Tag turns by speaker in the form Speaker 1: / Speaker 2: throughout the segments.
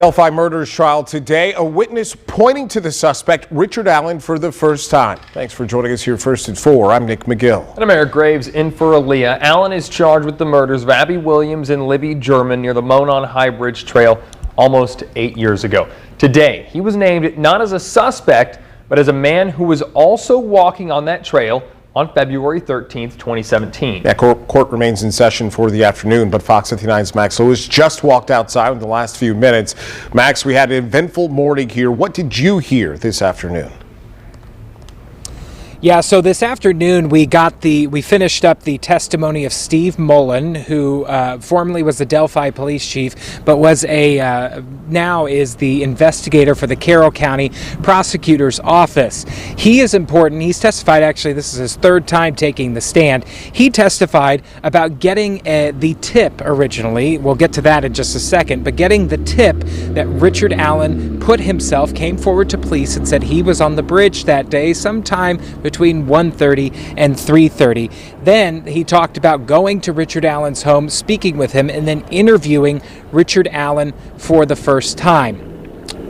Speaker 1: Delphi murders trial today. A witness pointing to the suspect, Richard Allen, for the first time. Thanks for joining us here first at 4. I'm Nick McGill.
Speaker 2: And I'm Eric Graves in for Aaliyah. Allen is charged with the murders of Abby Williams and Libby German near the Monon High Bridge Trail almost 8 years ago. Today, he was named not as a suspect, but as a man who was also walking on that trail on February 13th, 2017.
Speaker 1: That court remains in session for the afternoon, but Fox 59's Max Lewis just walked outside in the last few minutes. Max, we had an eventful morning here. What did you hear this afternoon?
Speaker 3: Yeah, so this afternoon we finished up the testimony of Steve Mullen, who formerly was the Delphi police chief, but was now is the investigator for the Carroll County Prosecutor's Office. He is important. He's testified, actually, this is his third time taking the stand. He testified about getting the tip originally. We'll get to that in just a second, but getting the tip that Richard Allen came forward to police and said he was on the bridge that day sometime between 1:30 and 3:30. Then he talked about going to Richard Allen's home, speaking with him, and then interviewing Richard Allen for the first time.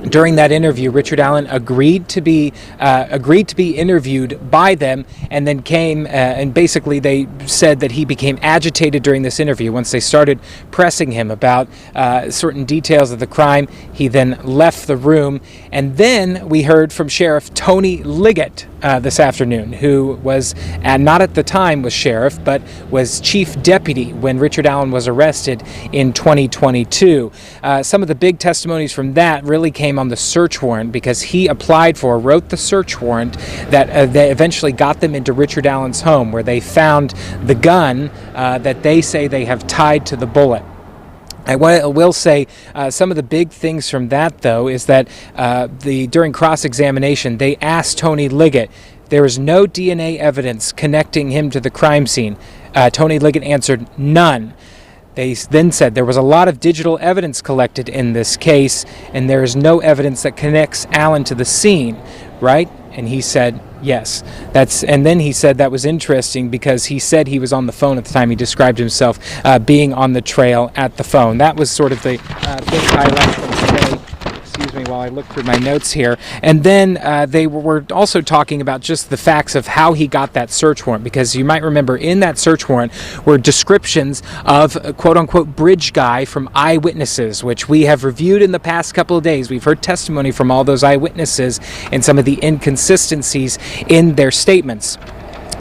Speaker 3: During that interview, Richard Allen agreed to be interviewed by them, and then came and basically they said that he became agitated during this interview. Once they started pressing him about certain details of the crime, he then left the room. And then we heard from Sheriff Tony Liggett this afternoon, who was not at the time was sheriff, but was chief deputy when Richard Allen was arrested in 2022. Some of the big testimonies from that really came on the search warrant, because he wrote the search warrant that they eventually got them into Richard Allen's home, where they found the gun that they say they have tied to the bullet. I will say some of the big things from that, though, is that during cross-examination, they asked Tony Liggett, there is no DNA evidence connecting him to the crime scene. Tony Liggett answered, none. They then said there was a lot of digital evidence collected in this case, and there is no evidence that connects Allen to the scene, right? And he said, yes. And then he said that was interesting, because he said he was on the phone at the time. He described himself being on the trail at the phone. That was sort of the big highlight from today. Excuse me while I look through my notes here. And then they were also talking about just the facts of how he got that search warrant, because you might remember in that search warrant were descriptions of a quote-unquote bridge guy from eyewitnesses, which we have reviewed in the past couple of days. We've heard testimony from all those eyewitnesses and some of the inconsistencies in their statements.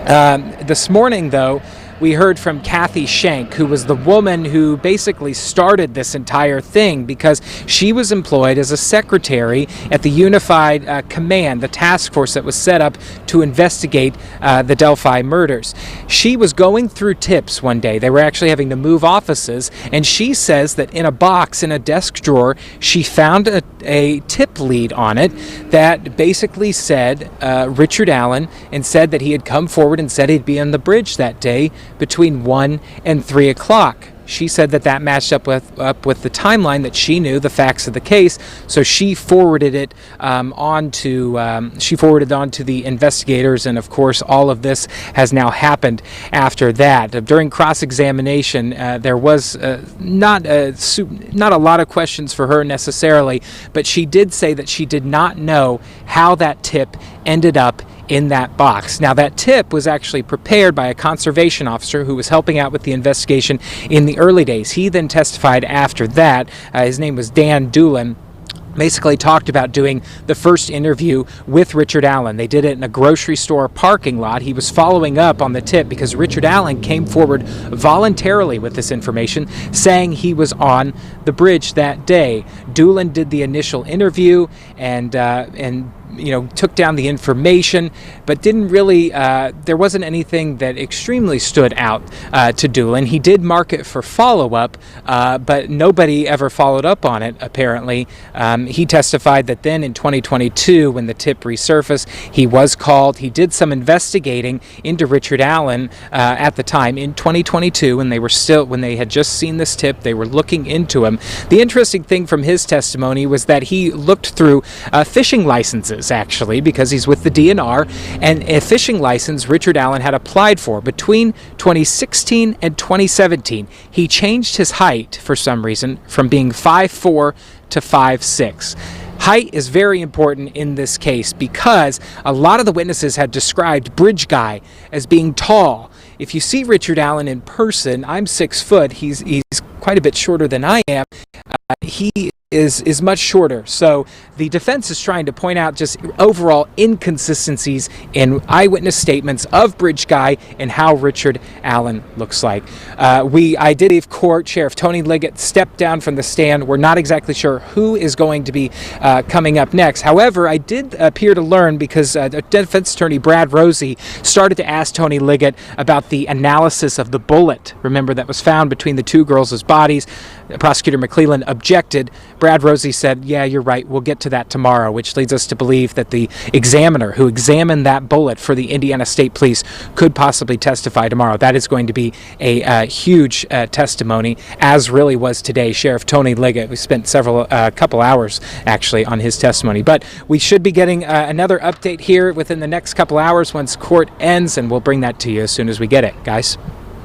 Speaker 3: This morning, though, we heard from Kathy Shank, who was the woman who basically started this entire thing, because she was employed as a secretary at the Unified Command, the task force that was set up to investigate the Delphi murders. She was going through tips one day. They were actually having to move offices, and she says that in a box in a desk drawer, she found a tip lead on it that basically said Richard Allen, and said that he had come forward and said he'd be on the bridge that day between 1 and 3 o'clock. She said that matched up with the timeline that she knew, the facts of the case. So she forwarded it on to the investigators, and of course all of this has now happened after that. During cross-examination, there was not a lot of questions for her necessarily, but she did say that she did not know how that tip ended up in that box. Now, that tip was actually prepared by a conservation officer who was helping out with the investigation in the early days. He then testified after that. His name was Dan Doolin. Basically talked about doing the first interview with Richard Allen. They did it in a grocery store parking lot. He was following up on the tip because Richard Allen came forward voluntarily with this information, saying he was on the bridge that day. Doolin did the initial interview and took down the information, but didn't really, there wasn't anything that extremely stood out to Doolin. He did mark it for follow-up, but nobody ever followed up on it, apparently. He testified that then in 2022, when the tip resurfaced, he was called. He did some investigating into Richard Allen at the time in 2022, when they had just seen this tip. They were looking into him. The interesting thing from his testimony was that he looked through fishing licenses is, actually, because he's with the DNR, and a fishing license Richard Allen had applied for between 2016 and 2017. He changed his height for some reason from being 5'4" to 5'6". Height is very important in this case because a lot of the witnesses had described Bridge Guy as being tall. If you see Richard Allen in person, I'm 6 foot. He's quite a bit shorter than I am. He is much shorter. So the defense is trying to point out just overall inconsistencies in eyewitness statements of Bridge Guy and how Richard Allen looks like. I did leave court. Sheriff Tony Liggett stepped down from the stand. We're not exactly sure who is going to be coming up next. However, I did appear to learn because defense attorney Brad Rosie started to ask Tony Liggett about the analysis of the bullet. Remember, that was found between the two girls' bodies. Prosecutor McClellan objected. Brad Rosie said, yeah, you're right, we'll get to that tomorrow, which leads us to believe that the examiner who examined that bullet for the Indiana State Police could possibly testify tomorrow. That is going to be a huge testimony, as really was today. Sheriff Tony Liggett, we spent couple hours actually on his testimony. But we should be getting another update here within the next couple hours once court ends, and we'll bring that to you as soon as we get it, guys.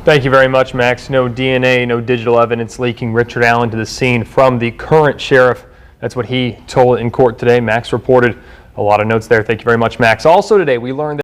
Speaker 2: Thank you very much, Max. No DNA, no digital evidence linking Richard Allen to the scene from the current sheriff. That's what he told in court today. Max reported a lot of notes there. Thank you very much, Max. Also today, we learned that